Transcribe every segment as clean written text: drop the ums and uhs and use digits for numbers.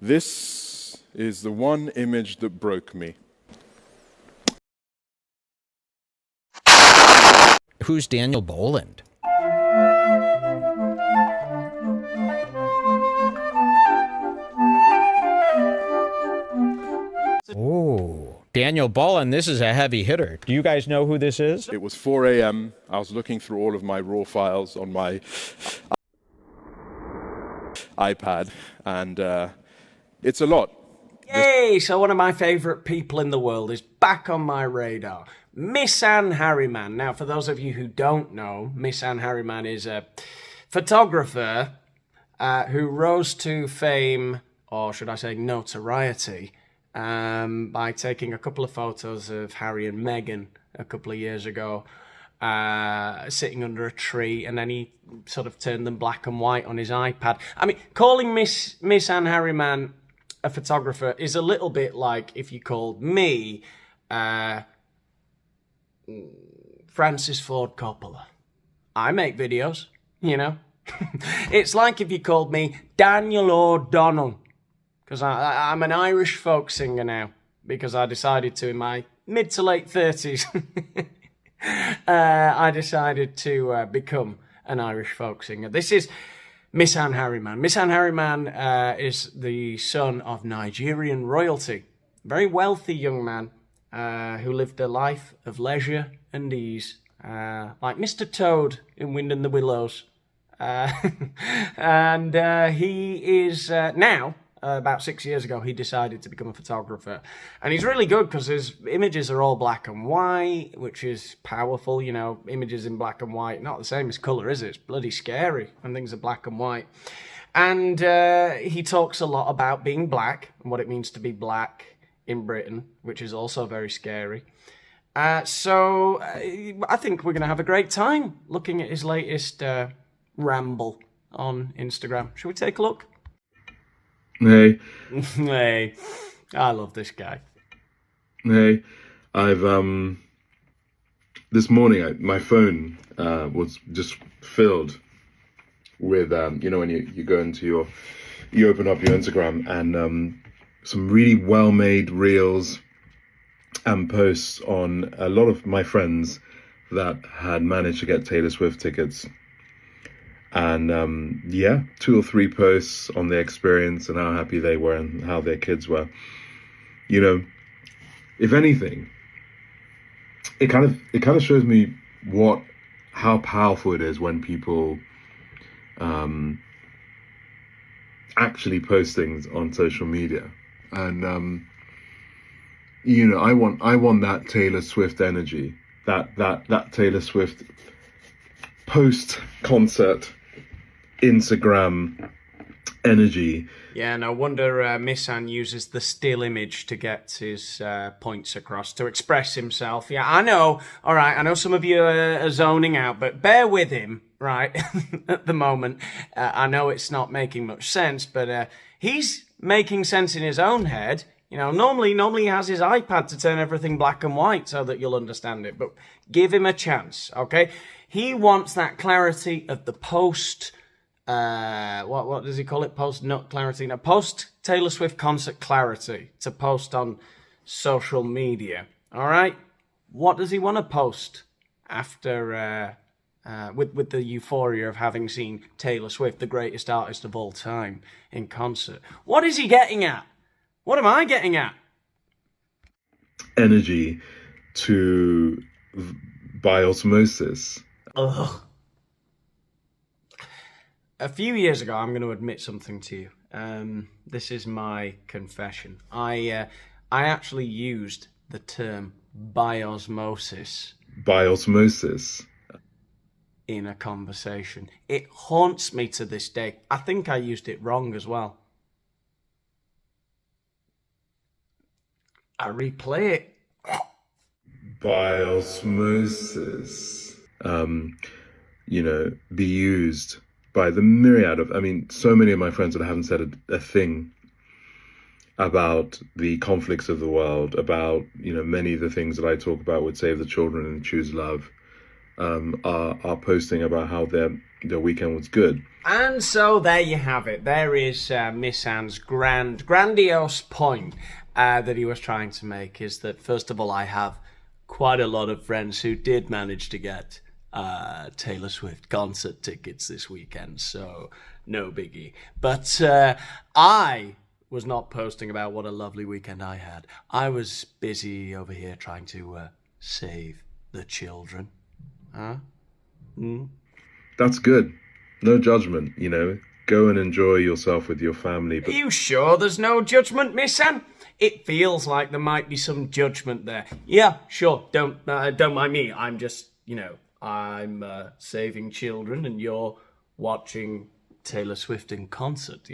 This is the one image that broke me. Who's Daniel Boland? Oh, Daniel Boland, this is a heavy hitter. Do you guys know who this is? It was 4 a.m. I was looking through all of my raw files on my iPad, and it's a lot. Yay! So one of my favourite people in the world is back on my radar. Misan Harriman. Now, for those of you who don't know, Misan Harriman is a photographer who rose to fame, or should I say notoriety, by taking a couple of photos of Harry and Meghan a couple of years ago, sitting under a tree, and then he sort of turned them black and white on his iPad. I mean, calling Misan Harriman a photographer is a little bit like if you called me Francis Ford Coppola. I make videos, you know. It's like if you called me Daniel O'Donnell, because I'm an Irish folk singer now, because I decided to, in my mid to late 30s, I decided to become an Irish folk singer. This is Misan Harriman. Misan Harriman is the son of Nigerian royalty. Very wealthy young man who lived a life of leisure and ease, like Mr. Toad in Wind in the Willows. And he is now, about 6 years ago, he decided to become a photographer. And he's really good because his images are all black and white, which is powerful. You know, images in black and white, not the same as colour, is it? It's bloody scary when things are black and white. And he talks a lot about being black and what it means to be black in Britain, which is also very scary. So I think we're going to have a great time looking at his latest ramble on Instagram. Should we take a look? Hey. Hey, I love this guy. Hey, I've this morning my phone was just filled with you know, when you go into you open up your Instagram, and some really well-made reels and posts on a lot of my friends that had managed to get Taylor Swift tickets. And yeah, 2 or 3 posts on their experience and how happy they were and how their kids were. You know, if anything, it kind of shows me how powerful it is when people actually post things on social media. And you know, I want that Taylor Swift energy, that Taylor Swift post concert Instagram energy. Yeah, no wonder Misan uses the still image to get his points across, to express himself. Yeah, I know. All right, I know some of you are zoning out, but bear with him, right, at the moment. I know it's not making much sense, but he's making sense in his own head. You know, normally he has his iPad to turn everything black and white so that you'll understand it, but give him a chance, okay? He wants that clarity of the post, what does he call it? Post-nut clarity? No, post-Taylor Swift concert clarity to post on social media, all right? What does he want to post after, with the euphoria of having seen Taylor Swift, the greatest artist of all time, in concert? What is he getting at? What am I getting at? Energy by osmosis. Ugh. A few years ago, I'm going to admit something to you. This is my confession. I actually used the term by osmosis. By osmosis. In a conversation. It haunts me to this day. I think I used it wrong as well. I replay it. By osmosis. You know, be used by the myriad of, I mean, so many of my friends that haven't said a thing about the conflicts of the world, about, you know, many of the things that I talk about with Save the Children and Choose Love, are posting about how their weekend was good. And so there you have it. There is Misan's grandiose point that he was trying to make, is that, first of all, I have quite a lot of friends who did manage to get Taylor Swift concert tickets this weekend, so no biggie. But I was not posting about what a lovely weekend I had. I was busy over here trying to save the children. Huh? That's good. No judgment, Go and enjoy yourself with your family. Are you sure there's no judgment, Misan? It feels like there might be some judgment there. Yeah, sure. Don't mind me. I'm just, I'm saving children, and you're watching Taylor Swift in concert.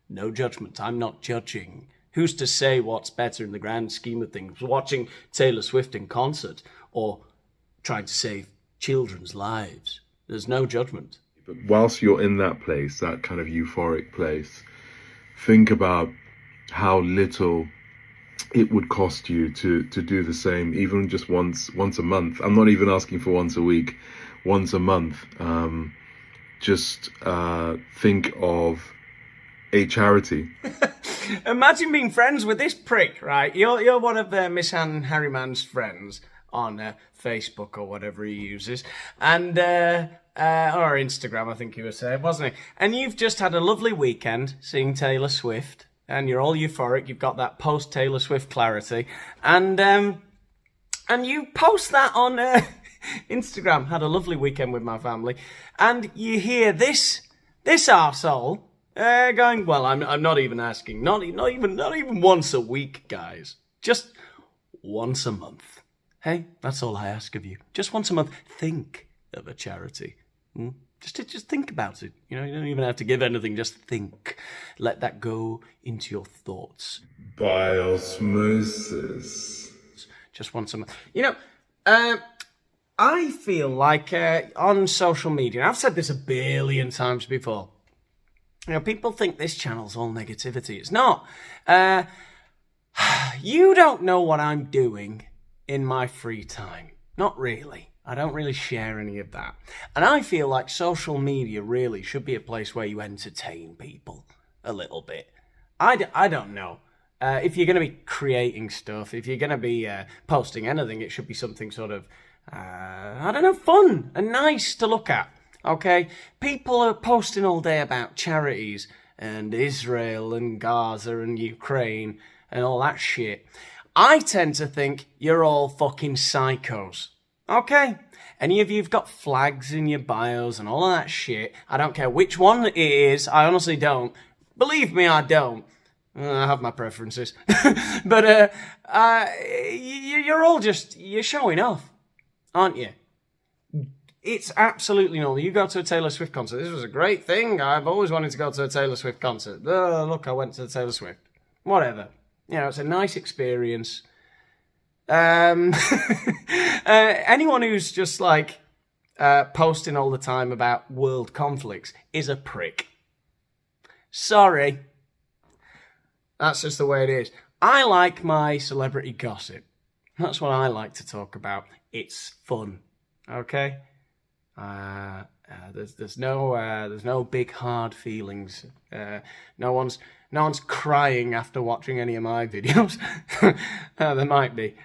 No judgment. I'm not judging. Who's to say what's better in the grand scheme of things? Watching Taylor Swift in concert or trying to save children's lives? There's no judgment. But whilst you're in that place, that kind of euphoric place, think about how little it would cost you to do the same, even just once a month. I'm not even asking for once a week, once a month. Just think of a charity. Imagine being friends with this prick, right? You're one of Misan Harriman's friends on Facebook or whatever he uses, and or Instagram, I think he was saying, wasn't he? And you've just had a lovely weekend seeing Taylor Swift, and you're all euphoric. You've got that post Taylor Swift clarity, and you post that on Instagram. Had a lovely weekend with my family, and you hear this arsehole going, well, I'm not even asking, not even once a week, guys, just once a month. Hey, that's all I ask of you. Just once a month, think of a charity. Just think about it. You don't even have to give anything. Just think. Let that go into your thoughts. By osmosis. Just once a month. I feel like on social media, I've said this a billion times before, people think this channel's all negativity. It's not. You don't know what I'm doing in my free time. Not really. I don't really share any of that. And I feel like social media really should be a place where you entertain people a little bit. I don't know. If you're going to be creating stuff, if you're going to be posting anything, it should be something sort of, fun and nice to look at. Okay? People are posting all day about charities and Israel and Gaza and Ukraine and all that shit. I tend to think you're all fucking psychos. Okay? Any of you've got flags in your bios and all of that shit. I don't care which one it is. I honestly don't. Believe me, I don't. I have my preferences. But you're all you're showing off, aren't you? It's absolutely normal. You go to a Taylor Swift concert. This was a great thing. I've always wanted to go to a Taylor Swift concert. Oh, look, I went to the Taylor Swift. Whatever. It's a nice experience. Anyone who's just posting all the time about world conflicts is a prick. Sorry. That's just the way it is. I like my celebrity gossip. That's what I like to talk about. It's fun. Okay? There's no big hard feelings. No one's crying after watching any of my videos. There might be.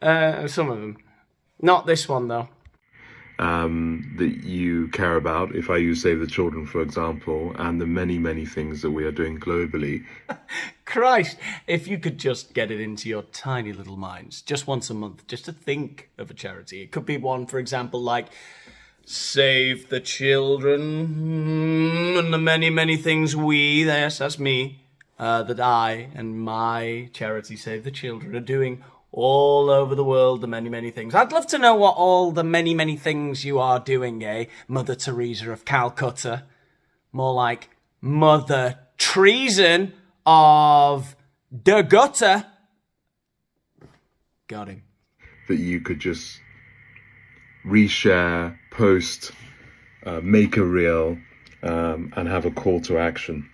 Some of them. Not this one, though. That you care about, if I use Save the Children, for example, and the many, many things that we are doing globally. Christ, if you could just get it into your tiny little minds, just once a month, just to think of a charity. It could be one, for example, like Save the Children, and the many, many things yes, that's me, that I and my charity Save the Children are doing all over the world, the many, many things. I'd love to know what all the many, many things you are doing, Mother Teresa of Calcutta. More like Mother Treason of the Gutter. Got him. That you could just reshare, post, make a reel, and have a call to action.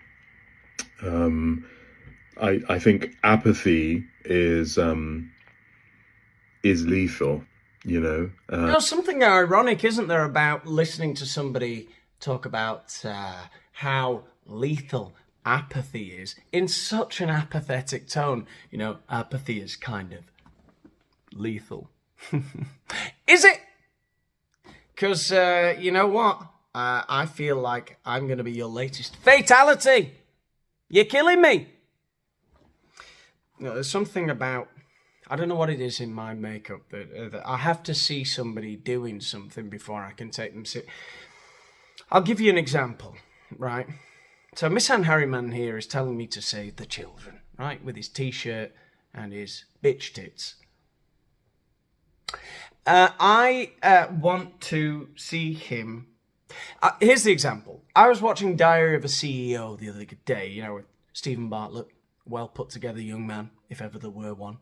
I think apathy is lethal. you know. Something ironic, isn't there, about listening to somebody talk about how lethal apathy is in such an apathetic tone. You know, apathy is kind of lethal. Is it? Because, you know what? I feel like I'm going to be your latest fatality. You're killing me. You know, there's something about, I don't know what it is in my makeup, that I have to see somebody doing something before I can take them seriously. I'll give you an example, right? So Misan Harriman here is telling me to save the children, right? With his t-shirt and his bitch tits. I want to see him. Here's the example. I was watching Diary of a CEO the other day, you know, with Stephen Bartlett, well put together young man, if ever there were one.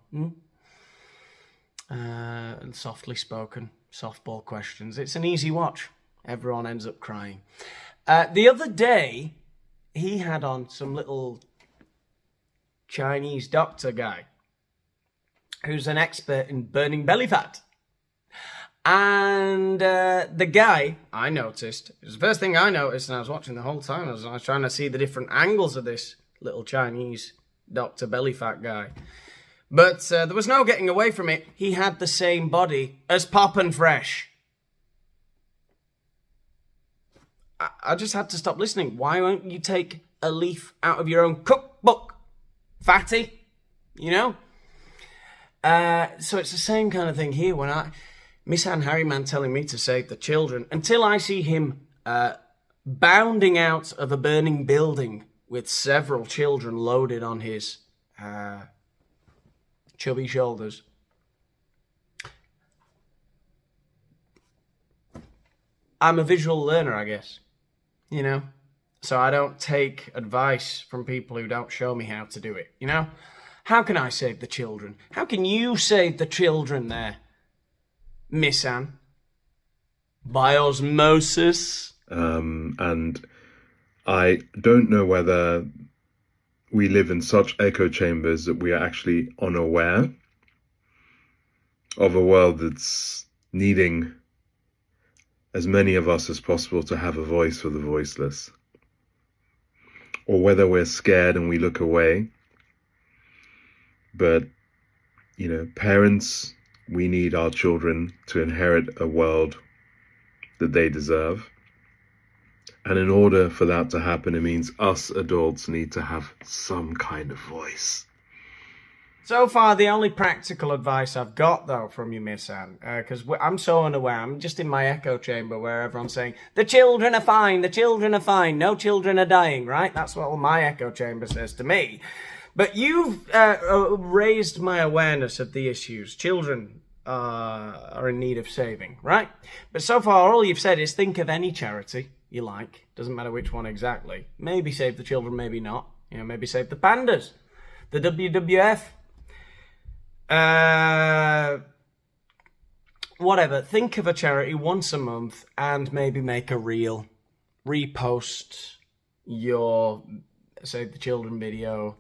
And softly spoken, softball questions. It's an easy watch. Everyone ends up crying. The other day, he had on some little Chinese doctor guy who's an expert in burning belly fat. And the guy, I noticed, it was the first thing I noticed, and I was watching the whole time, I was trying to see the different angles of this little Chinese Dr. Belly Fat guy. But there was no getting away from it. He had the same body as Pop and Fresh. I just had to stop listening. Why won't you take a leaf out of your own cookbook, fatty? You know? So it's the same kind of thing here when Misan Harriman telling me to save the children, until I see him bounding out of a burning building with several children loaded on his chubby shoulders. I'm a visual learner, I guess, you know? So I don't take advice from people who don't show me how to do it, you know? How can I save the children? How can you save the children there? Misan? By osmosis? And I don't know whether we live in such echo chambers that we are actually unaware of a world that's needing as many of us as possible to have a voice for the voiceless. Or whether we're scared and we look away. But, you know, parents, we need our children to inherit a world that they deserve. And in order for that to happen, it means us adults need to have some kind of voice. So far, the only practical advice I've got, though, from you, Misan, because I'm so unaware, I'm just in my echo chamber where everyone's saying, the children are fine, the children are fine, no children are dying, right? That's what my echo chamber says to me. But you've raised my awareness of the issues. Children are in need of saving, right? But so far, all you've said is think of any charity you like. Doesn't matter which one exactly. Maybe save the children, maybe not. You know, maybe save the pandas, the WWF. Whatever. Think of a charity once a month and maybe make a reel. Repost your Save the Children video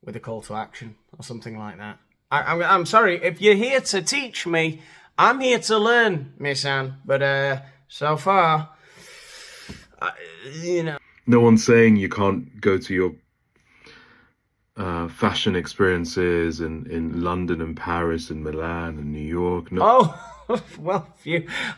with a call to action or something like that. I'm sorry, if you're here to teach me, I'm here to learn, Misan. But so far, you know. No one's saying you can't go to your fashion experiences in London and Paris and Milan and New York. No. Oh, well,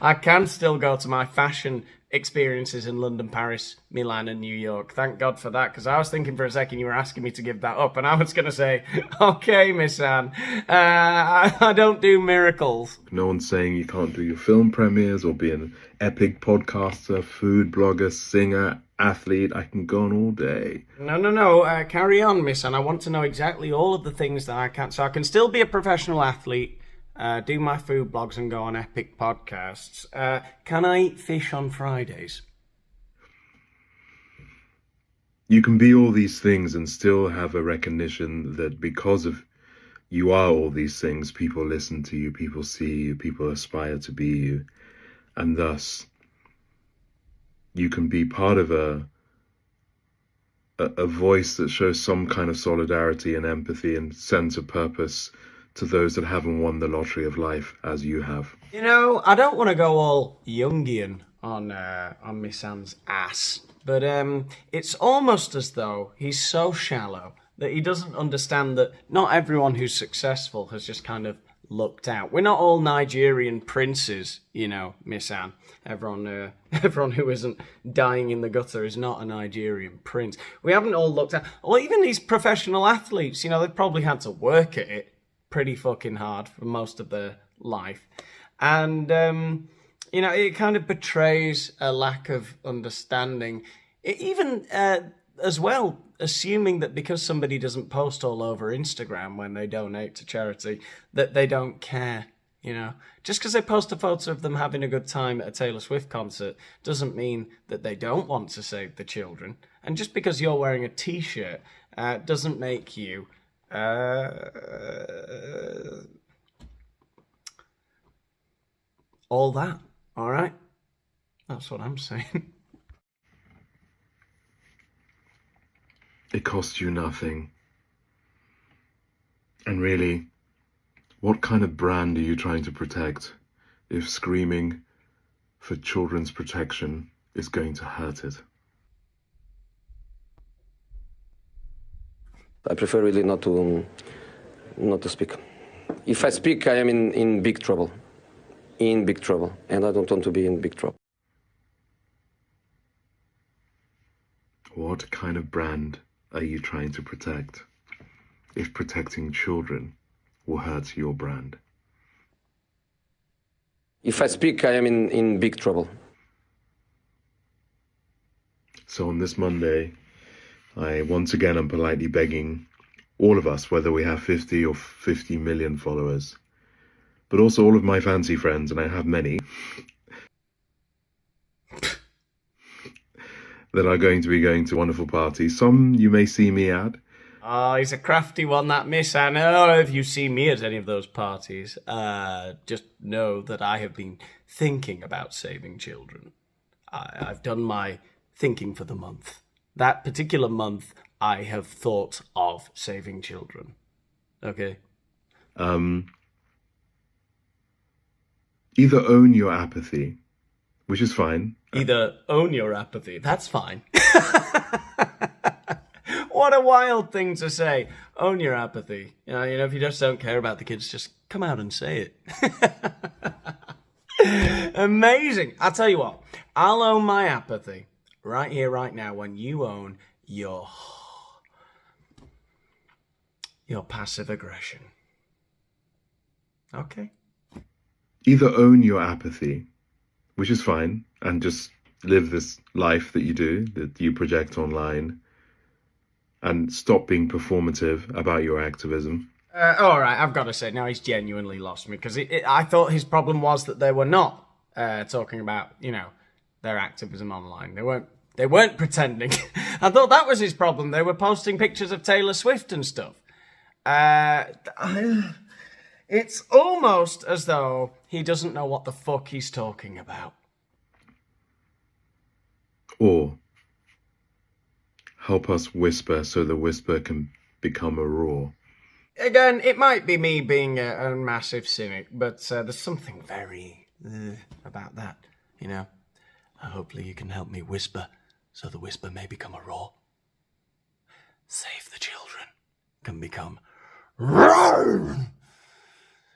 I can still go to my fashion experiences in London, Paris, Milan and New York. Thank God for that, because I was thinking for a second you were asking me to give that up, and I was going to say, okay, Miss Anne, I don't do miracles. No one's saying you can't do your film premieres or be an epic podcaster, food blogger, singer, athlete. I can go on all day. No. Carry on, Miss Anne. I want to know exactly all of the things that I can, so I can still be a professional athlete, do my food blogs and go on epic podcasts. Can I eat fish on Fridays? You can be all these things and still have a recognition that because of you are all these things, people listen to you, people see you, people aspire to be you. And thus, you can be part of a voice that shows some kind of solidarity and empathy and sense of purpose to those that haven't won the lottery of life as you have. You know, I don't want to go all Jungian on Misan's ass, but it's almost as though he's so shallow that he doesn't understand that not everyone who's successful has just kind of looked out. We're not all Nigerian princes, you know, Misan. Everyone who isn't dying in the gutter is not a Nigerian prince. We haven't all looked out. Well, even these professional athletes, you know, they've probably had to work at it pretty fucking hard for most of their life. And, you know, it kind of betrays a lack of understanding. Even, as well, assuming that because somebody doesn't post all over Instagram when they donate to charity, that they don't care, you know. Just because they post a photo of them having a good time at a Taylor Swift concert doesn't mean that they don't want to save the children. And just because you're wearing a t-shirt doesn't make you all that, all right? That's what I'm saying. It costs you nothing. And really, what kind of brand are you trying to protect if screaming for children's protection is going to hurt it? I prefer really not to speak. If I speak, I am in big trouble. In big trouble. And I don't want to be in big trouble. What kind of brand are you trying to protect if protecting children will hurt your brand? If I speak, I am in big trouble. So on this Monday, I once again am politely begging all of us, whether we have 50 or 50 million followers, but also all of my fancy friends, and I have many, that are going to be going to wonderful parties. Some you may see me at. Oh, he's a crafty one, that Misan. Oh, if you see me at any of those parties, just know that I have been thinking about saving children. I've done my thinking for the month. That particular month, I have thought of saving children. Okay? Either own your apathy, which is fine. Either own your apathy. That's fine. What a wild thing to say. Own your apathy. You know, if you just don't care about the kids, just come out and say it. Amazing. I'll tell you what. I'll own my apathy right here, right now, when you own your passive aggression. Okay? Either own your apathy, which is fine, and just live this life that you do, that you project online, and stop being performative about your activism. All right, I've got to say, now he's genuinely lost me, because I thought his problem was that they were not talking about, you know, their activism online. They weren't pretending. I thought that was his problem. They were posting pictures of Taylor Swift and stuff. It's almost as though he doesn't know what the fuck he's talking about. Or help us whisper so the whisper can become a roar. Again, it might be me being a massive cynic, but there's something very about that, you know. Hopefully you can help me whisper so the whisper may become a roar. Save the children can become roar.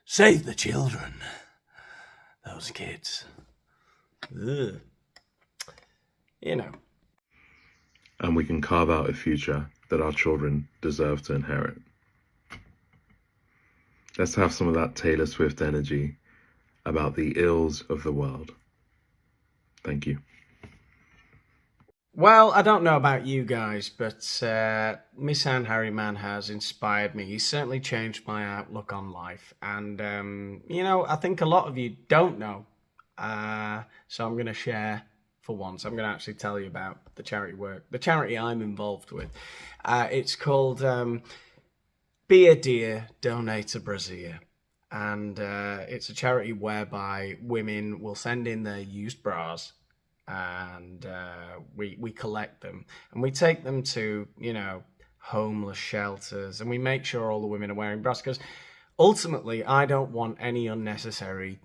Save the children. Those kids. Ugh. You know. And we can carve out a future that our children deserve to inherit. Let's have some of that Taylor Swift energy about the ills of the world. Thank you. Well, I don't know about you guys, but Misan Harriman has inspired me. He's certainly changed my outlook on life. And, you know, I think a lot of you don't know. So I'm going to share for once. I'm going to actually tell you about the charity work, the charity I'm involved with. It's called Be a Dear, Donate a Brazier. And it's a charity whereby women will send in their used bras, and we collect them, and we take them to, you know, homeless shelters, and we make sure all the women are wearing bras, because ultimately, I don't want any unnecessary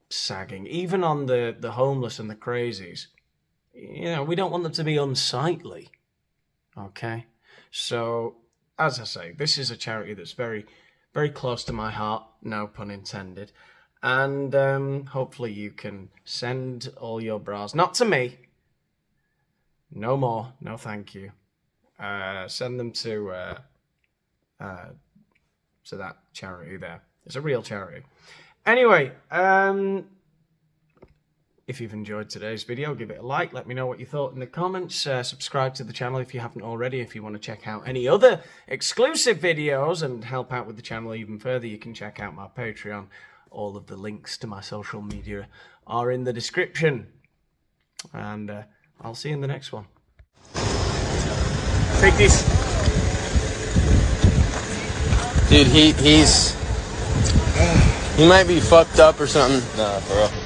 sagging, even on the homeless and the crazies. You know, we don't want them to be unsightly. Okay? So, as I say, this is a charity that's very, very close to my heart, no pun intended. And hopefully you can send all your bras, not to me, no more, no thank you. Send them to that charity there. It's a real charity. Anyway, if you've enjoyed today's video, give it a like. Let me know what you thought in the comments. Subscribe to the channel if you haven't already. If you want to check out any other exclusive videos and help out with the channel even further, you can check out my Patreon. All of the links to my social media are in the description. And I'll see you in the next one. Take this. Dude, he might be fucked up or something. Nah, for real.